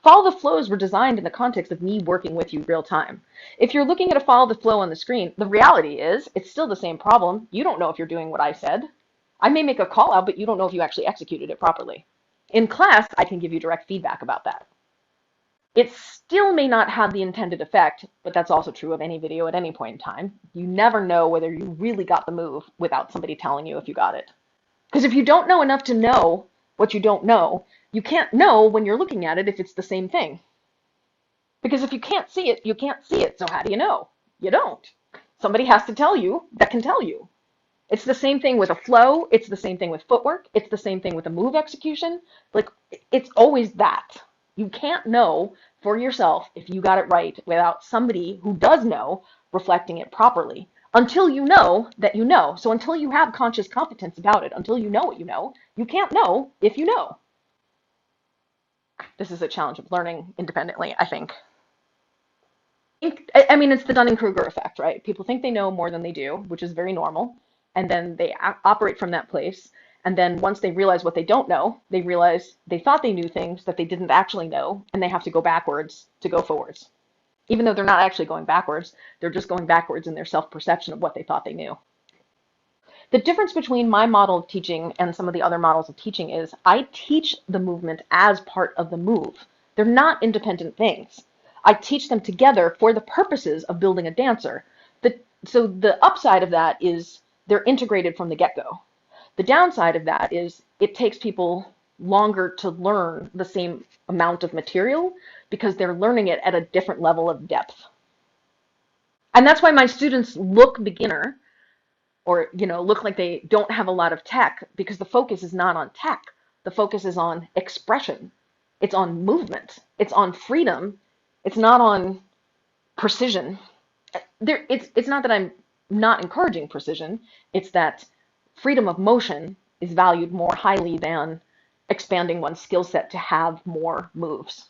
Follow the flows were designed in the context of me working with you real time. If you're looking at a follow the flow on the screen, the reality is it's still the same problem. You don't know if you're doing what I said. I may make a call out, but you don't know if you actually executed it properly. In class, I can give you direct feedback about that. It still may not have the intended effect, but that's also true of any video at any point in time. You never know whether you really got the move without somebody telling you if you got it. Because if you don't know enough to know what you don't know, you can't know when you're looking at it if it's the same thing. Because if you can't see it, you can't see it. So how do you know? You don't. Somebody has to tell you that can tell you. It's the same thing with a flow. It's the same thing with footwork. It's the same thing with a move execution. Like, it's always that. You can't know for yourself if you got it right without somebody who does know reflecting it properly until you know that you know. So until you have conscious competence about it, until you know what you can't know if you know. This is a challenge of learning independently, I think. I mean, it's the Dunning-Kruger effect, right? People think they know more than they do, which is very normal. And then they operate from that place. And then once they realize what they don't know, they realize they thought they knew things that they didn't actually know, and they have to go backwards to go forwards. Even though they're not actually going backwards, they're just going backwards in their self-perception of what they thought they knew. The difference between my model of teaching and some of the other models of teaching is I teach the movement as part of the move. They're not independent things. I teach them together for the purposes of building a dancer. So the upside of that is they're integrated from the get-go. The downside of that is it takes people longer to learn the same amount of material because they're learning it at a different level of depth. And that's why my students look beginner or look like they don't have a lot of tech, because the focus is not on tech. The focus is on expression. It's on movement. It's on freedom. It's not on precision. It's not that I'm not encouraging precision. It's that freedom of motion is valued more highly than expanding one's skill set to have more moves.